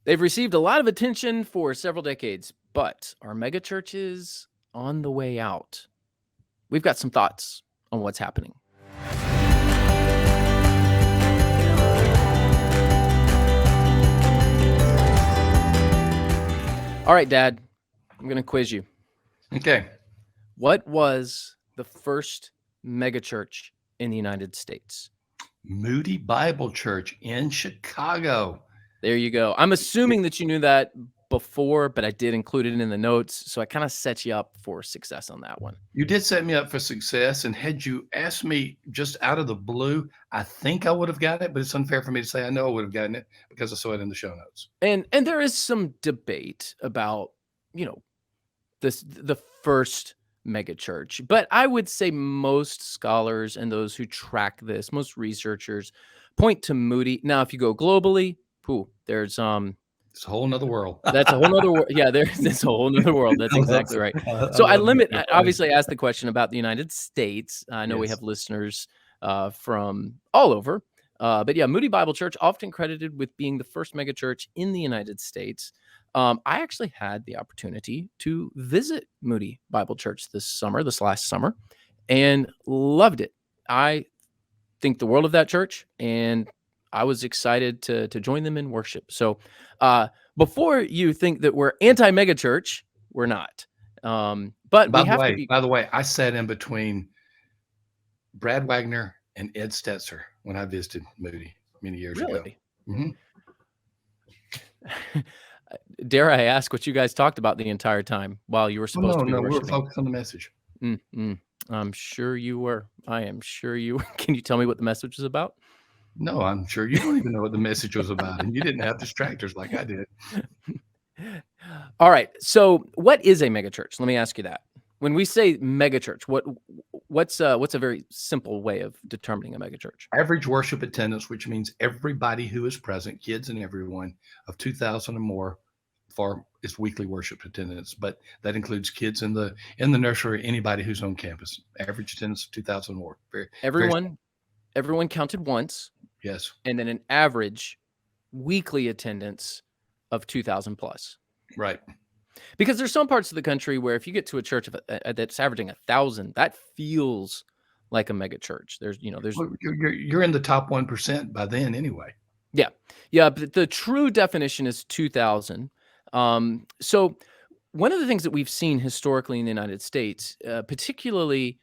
They've received a lot of attention for several decades, but are megachurches on the way out? We've got some thoughts on what's happening. All right, Dad, I'm going to quiz you. Okay. What was the first megachurch in the United States? Moody Bible Church in Chicago. There you go. I'm assuming that you knew that before, but I did include it in the notes, so I kind of set you up for success on that one. You did set me up for success, and had you asked me just out of the blue, I think I would have gotten it, but it's unfair for me to say I know I would have gotten it because I saw it in the show notes. And there is some debate about, the first megachurch, but I would say most scholars and those who track this, most researchers, point to Moody. Now, if you go globally, there's It's a whole nother world. That's a whole nother world. Yeah, there's a whole nother world. That's exactly right. So I obviously asked the question about the United States. I know we have listeners from all over. But yeah, Moody Bible Church, often credited with being the first megachurch in the United States. I actually had the opportunity to visit Moody Bible Church this last summer, and loved it. I think the world of that church, and I was excited to join them in worship. So before you think that we're anti-megachurch, we're not. But by the way, I sat in between Brad Wagner and Ed Stetzer when I visited Moody many years ago. Mm-hmm. Dare I ask what you guys talked about the entire time while you were supposed to be worshiping? We were focused on the message. I'm sure you were. I am sure you were. Can you tell me what the message was about? No, I'm sure you don't even know what the message was about, and you didn't have distractors like I did. All right. So what is a megachurch? Let me ask you that. When we say megachurch, what's a very simple way of determining a megachurch? Average worship attendance, which means everybody who is present, kids and everyone, of 2,000 or more for its weekly worship attendance. But that includes kids in the nursery, anybody who's on campus. Average attendance of 2,000 or more. Everyone counted once. Yes. And then an average weekly attendance of 2,000 plus. Right. Because there's some parts of the country where if you get to a church that's averaging 1,000, that feels like a mega church. You're in the top 1% by then anyway. Yeah. But the true definition is 2,000. So one of the things that we've seen historically in the United States, particularly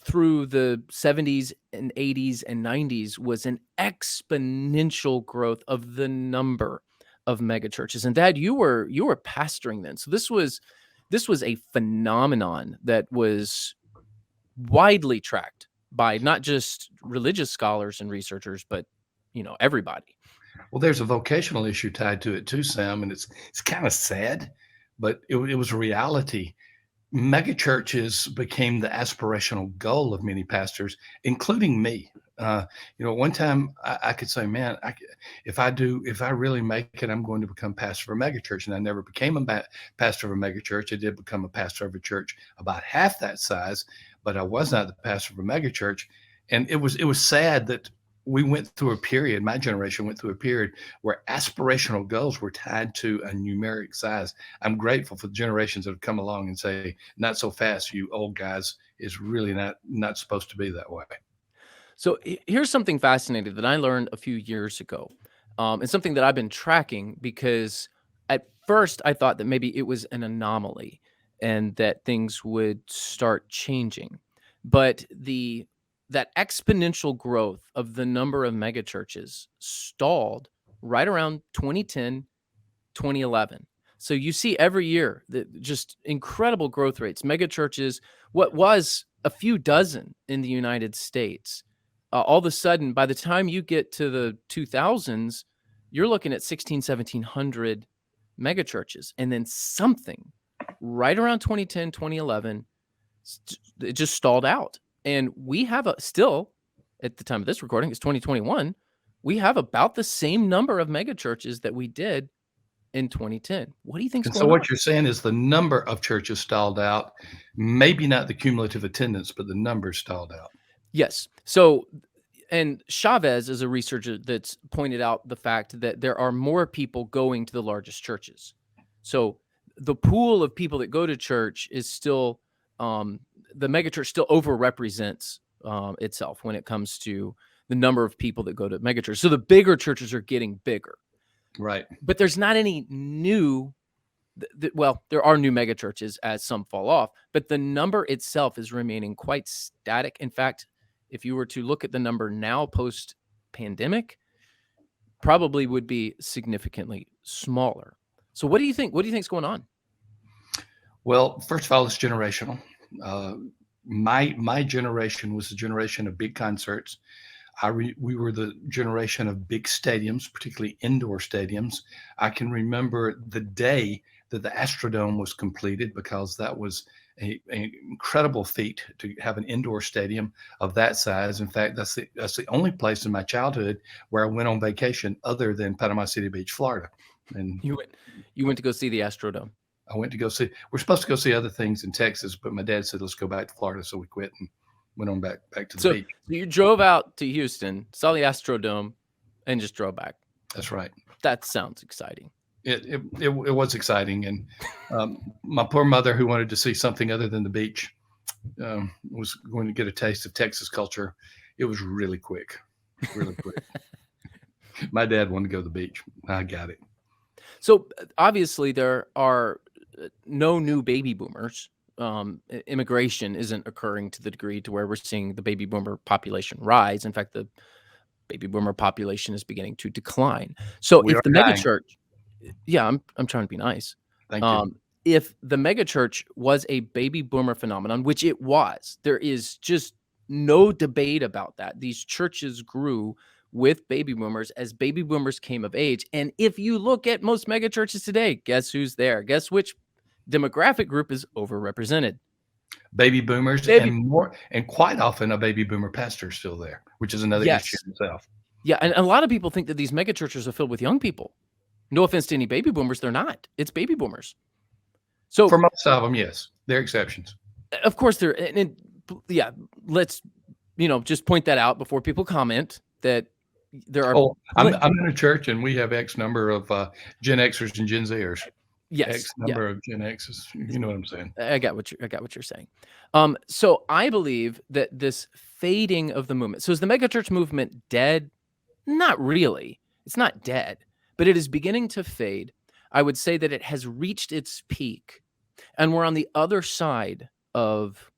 through the 70s and 80s and 90s, was an exponential growth of the number of megachurches. And Dad, you were pastoring then. So this was a phenomenon that was widely tracked by not just religious scholars and researchers, but everybody. Well, there's a vocational issue tied to it too, Sam, and it's kind of sad, but it was a reality. Megachurches became the aspirational goal of many pastors, including me. One time I could say, man, if I really make it, I'm going to become pastor of a megachurch. And I never became a pastor of a megachurch. I did become a pastor of a church about half that size, but I was not the pastor of a megachurch. And it was sad that we went through a period, my generation went through a period where aspirational goals were tied to a numeric size. I'm grateful for the generations that have come along and say, not so fast, you old guys. Is really not supposed to be that way. So here's something fascinating that I learned a few years ago, and something that I've been tracking, because at first I thought that maybe it was an anomaly and that things would start changing. But that exponential growth of the number of megachurches stalled right around 2010, 2011. So you see every year that just incredible growth rates. Megachurches, what was a few dozen in the United States, all of a sudden, by the time you get to the 2000s, you're looking at 1,700 megachurches. And then something right around 2010, 2011, it just stalled out. And we have still, at the time of this recording, it's 2021, we have about the same number of megachurches that we did in 2010. What do you think? So what you're saying is the number of churches stalled out, maybe not the cumulative attendance, but the numbers stalled out. Yes. So And Chavez is a researcher that's pointed out the fact that there are more people going to the largest churches. So the pool of people that go to church is still, the megachurch still overrepresents itself when it comes to the number of people that go to megachurch. So the bigger churches are getting bigger. Right. But there's not any new, well, there are new megachurches as some fall off, but the number itself is remaining quite static. In fact, if you were to look at the number now post pandemic, probably would be significantly smaller. So what do you think? What do you think is going on? Well, first of all, it's generational. My generation was the generation of big concerts. We were the generation of big stadiums, particularly indoor stadiums. I can remember the day that the Astrodome was completed, because that was an incredible feat to have an indoor stadium of that size. In fact, that's the only place in my childhood where I went on vacation other than Panama City Beach, Florida. And you went to go see the Astrodome. I went to go see. We're supposed to go see other things in Texas, but my dad said, "Let's go back to Florida," so we quit and went on back to the beach. So you drove out to Houston, saw the Astrodome, and just drove back. That's right. That sounds exciting. It was exciting, and my poor mother, who wanted to see something other than the beach, was going to get a taste of Texas culture. It was really quick, really quick. My dad wanted to go to the beach. I got it. So obviously there are no new baby boomers. Immigration isn't occurring to the degree to where we're seeing the baby boomer population rise. In fact, the baby boomer population is beginning to decline. So if the megachurch, yeah, I'm trying to be nice. Thank you. If the megachurch was a baby boomer phenomenon, which it was, there is just no debate about that. These churches grew with baby boomers as baby boomers came of age. And if you look at most megachurches today, guess who's there? Guess which demographic group is overrepresented? Baby boomers, and quite often a baby boomer pastor is still there, which is another issue in itself. Yeah, and a lot of people think that these megachurches are filled with young people. No offense to any baby boomers, they're not. It's baby boomers. So for most of them, yes, there are exceptions. Of course, yeah. Let's just point that out before people comment that there are. Oh, I'm in a church, and we have X number of Gen Xers and Gen Zers. Yes, X number of Gen X's. You know what I'm saying? I got what you're saying. So I believe that this fading of the movement. So is the megachurch movement dead? Not really. It's not dead, but it is beginning to fade. I would say that it has reached its peak, and we're on the other side of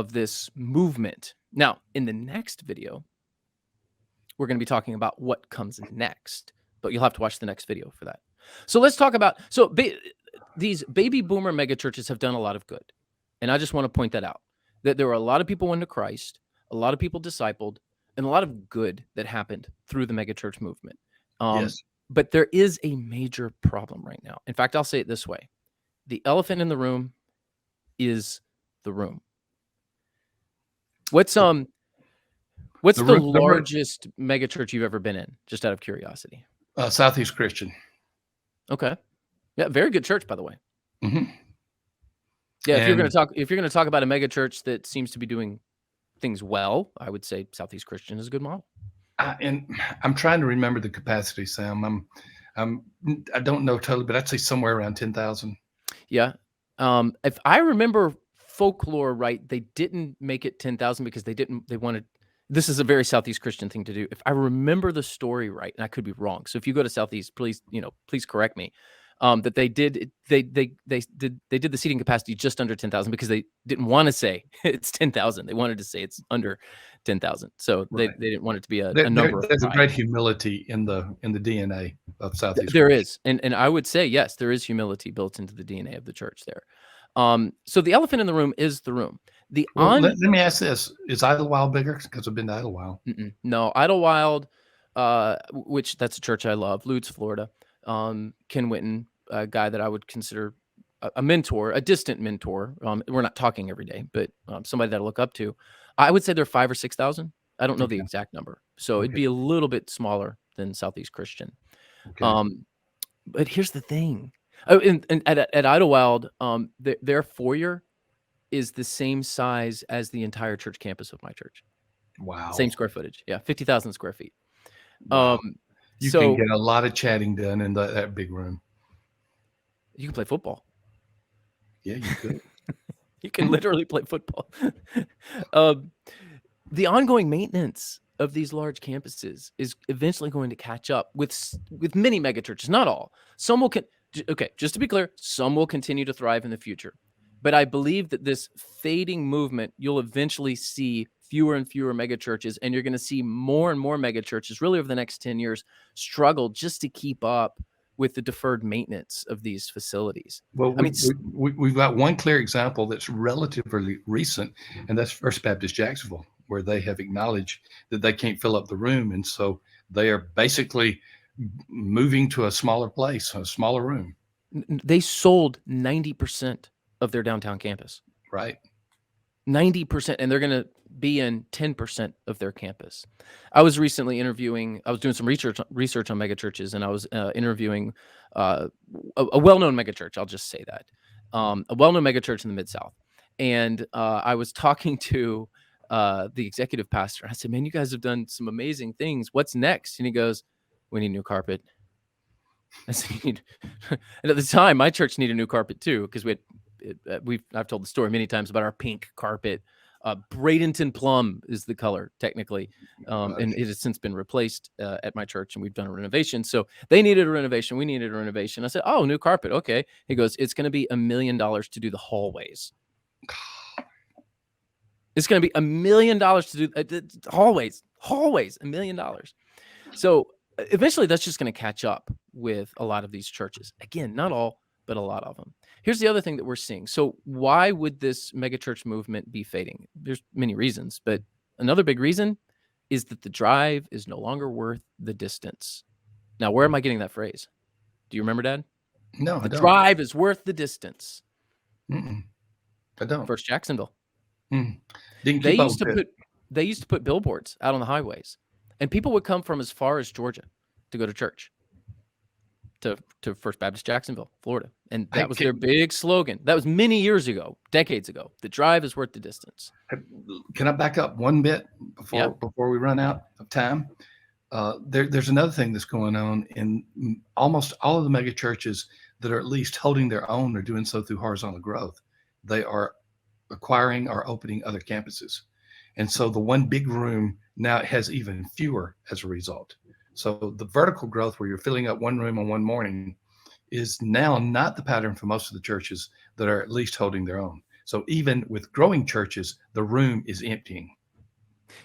this movement. Now, in the next video, we're going to be talking about what comes next, but you'll have to watch the next video for that. So let's talk about, these baby boomer megachurches have done a lot of good. And I just want to point that out, that there were a lot of people went to Christ, a lot of people discipled, and a lot of good that happened through the megachurch movement. Yes. But there is a major problem right now. In fact, I'll say it this way. The elephant in the room is the room. What's the largest megachurch you've ever been in, just out of curiosity? Southeast Christian. Okay. Yeah, very good church, by the way. Mm-hmm. Yeah, if you're going to talk about a megachurch that seems to be doing things well, I would say Southeast Christian is a good model. And I'm trying to remember the capacity, Sam. I don't know totally, but I'd say somewhere around 10,000. Yeah. If I remember folklore right, they didn't make it 10,000 because they wanted. This is a very Southeast Christian thing to do. If I remember the story right, and I could be wrong, so if you go to Southeast, please correct me. That they did the seating capacity just under 10,000 because they didn't want to say it's 10,000. They wanted to say it's under 10,000. So they didn't want it to be a number. There's a great humility in the DNA of Southeast. There is, and I would say yes, there is humility built into the DNA of the church there. So the elephant in the room is the room. Let me ask this: is Idlewild bigger? Because I've been to Idlewild. No, Idlewild, which that's a church I love, Lutz, Florida. Ken Whitten, a guy that I would consider a mentor, a distant mentor. We're not talking every day, but somebody that I look up to. I would say they're 5,000 or 6,000. I don't know the exact number, so it'd be a little bit smaller than Southeast Christian. Okay. But here's the thing. Oh, and at Idlewild, their foyer is the same size as the entire church campus of my church. Wow. Same square footage. Yeah, 50,000 square feet. Wow. You can So get a lot of chatting done in that big room. you can play football. Yeah, you could. You can literally play football. um, the ongoing maintenance of these large campuses is eventually going to catch up with many megachurches, not all. Some will okay, just to be clear, some will continue to thrive in the future. But I believe that this fading movement, you'll eventually see fewer and fewer megachurches, and you're going to see more and more megachurches really over the next 10 years struggle just to keep up with the deferred maintenance of these facilities. Well, I mean, we've got one clear example that's relatively recent, and that's First Baptist Jacksonville, where they have acknowledged that they can't fill up the room, and so they are basically moving to a smaller place, a smaller room. they sold 90% of their downtown campus. Right. 90%, and they're going to be in 10% of their campus. I was recently I was doing some research on megachurches, and I was interviewing a well-known megachurch. I'll just say that. A well-known megachurch in the Mid-South. And I was talking to the executive pastor. I said, man, you guys have done some amazing things. What's next? And he goes, we need new carpet. I said, and at the time, my church needed new carpet too, because I've told the story many times about our pink carpet. Bradenton plum is the color technically, and it has since been replaced at my church, and we've done a renovation. So they needed a renovation. We needed a renovation. I said, "Oh, new carpet, okay." He goes, "It's going to be $1 million to do the hallways." It's going to be $1 million to do hallways. $1 million. So eventually, that's just going to catch up with a lot of these churches. Again, not all, but a lot of them. Here's the other thing that we're seeing. So why would this megachurch movement be fading? There's many reasons, but another big reason is that the drive is no longer worth the distance. Now, where am I getting that phrase? Do you remember, Dad? No, The I don't. drive is worth the distance. I don't. First Jacksonville. Didn't They keep up used to with it. They used to put billboards out on the highways, and people would come from as far as Georgia to go to church. To First Baptist Jacksonville, Florida. And that was their big slogan. That was many years ago, decades ago. The drive is worth the distance. Can I back up one bit before we run out of time? There's another thing that's going on in almost all of the mega churches that are at least holding their own or doing so through horizontal growth. They are acquiring or opening other campuses. And so the one big room now has even fewer as a result. So the vertical growth where you're filling up one room on one morning is now not the pattern for most of the churches that are at least holding their own. So even with growing churches, the room is emptying.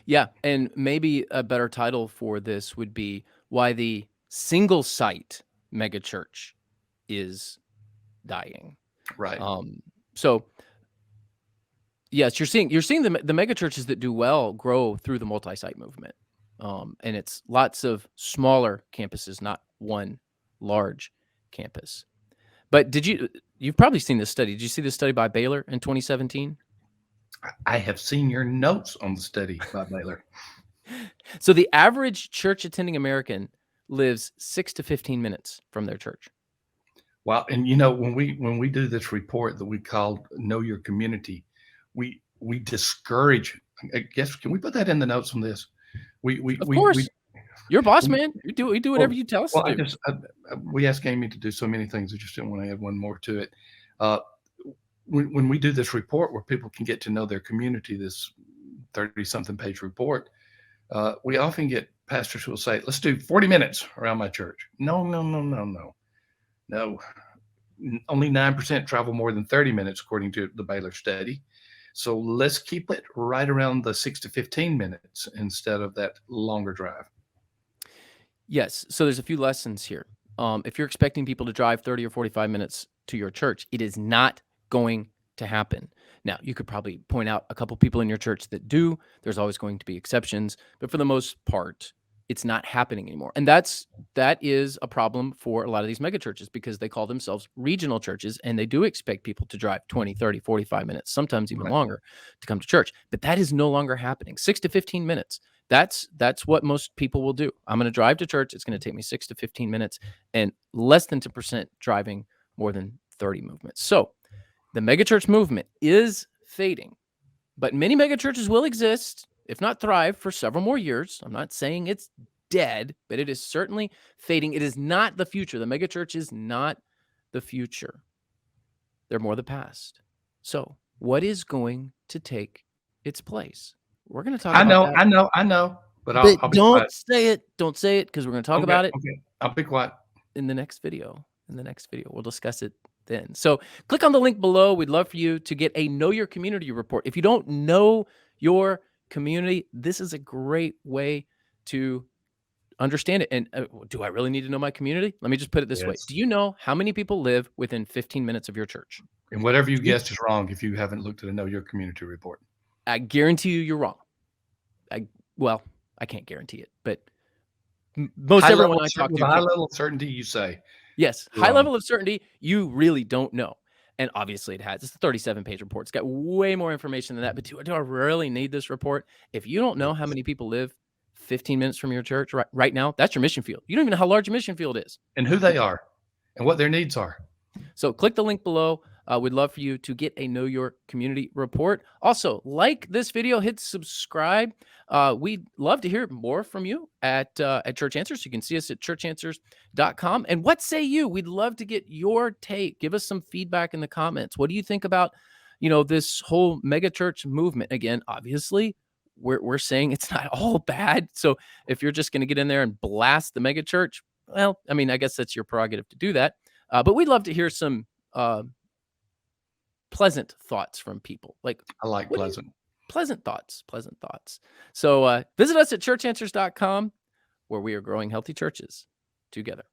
Yeah, and maybe a better title for this would be why the single site megachurch is dying. Right. So yes, you're seeing the megachurches that do well grow through the multi-site movement. And it's lots of smaller campuses, not one large campus. But you've probably seen this study. Did you see this study by Baylor in 2017? I have seen your notes on the study by Baylor. So the average church attending American lives 6 to 15 minutes from their church. Wow. And when we do this report that we call Know Your Community, we discourage, I guess, can we put that in the notes on this? Of course. You're a boss, man. We do whatever you tell us to do. We asked Amy to do so many things. I just didn't want to add one more to it. When we do this report where people can get to know their community, this 30-something page report, we often get pastors who will say, let's do 40 minutes around my church. No. Only 9% travel more than 30 minutes, according to the Baylor study. So let's keep it right around the 6 to 15 minutes instead of that longer drive. Yes. So there's a few lessons here. If you're expecting people to drive 30 or 45 minutes to your church, it is not going to happen. Now, you could probably point out a couple people in your church that do. There's always going to be exceptions, but for the most part, it's not happening anymore. And that is a problem for a lot of these megachurches because they call themselves regional churches, and they do expect people to drive 20, 30, 45 minutes, sometimes even longer to come to church. But that is no longer happening. 6 to 15 minutes. That's what most people will do. I'm going to drive to church. It's going to take me 6 to 15 minutes, and less than 10% driving more than 30 movements. So the megachurch movement is fading, but many megachurches will exist. if not thrive, for several more years. I'm not saying it's dead, but it is certainly fading. It is not the future. The megachurch is not the future. They're more the past. So what is going to take its place? We're going to talk about that. I know, but But I'll be don't quiet. say it. Don't say it, because we're going to talk about it Okay, I'll be quiet. in the next video. We'll discuss it then. So click on the link below. We'd love for you to get a Know Your Community report. If you don't know your community, this is a great way to understand it. And do I really need to know my community? Let me just put it this way. Yes. Do you know how many people live within 15 minutes of your church? And whatever you guessed is wrong if you haven't looked at a Know Your Community report. I guarantee you're wrong. Well, I can't guarantee it, but most everyone I talk with to, a high level of certainty, you say. yes, You're high wrong. level of certainty, you really don't know. And obviously it has. It's a 37-page report. It's got way more information than that. But do I really need this report? If you don't know how many people live 15 minutes from your church right now, that's your mission field. You don't even know how large your mission field is. And who they are and what their needs are. So click the link below. We'd love for you to get a Know Your Community report. Also, like this video, hit subscribe. We'd love to hear more from you at Church Answers. You can see us at churchanswers.com. And what say you? We'd love to get your take. Give us some feedback in the comments. What do you think about, this whole megachurch movement? Again, obviously, we're saying it's not all bad. So if you're just going to get in there and blast the megachurch, well, I mean, I guess that's your prerogative to do that. But we'd love to hear some pleasant thoughts from people. Like, I like pleasant. Pleasant thoughts. So visit us at churchanswers.com, where we are growing healthy churches together.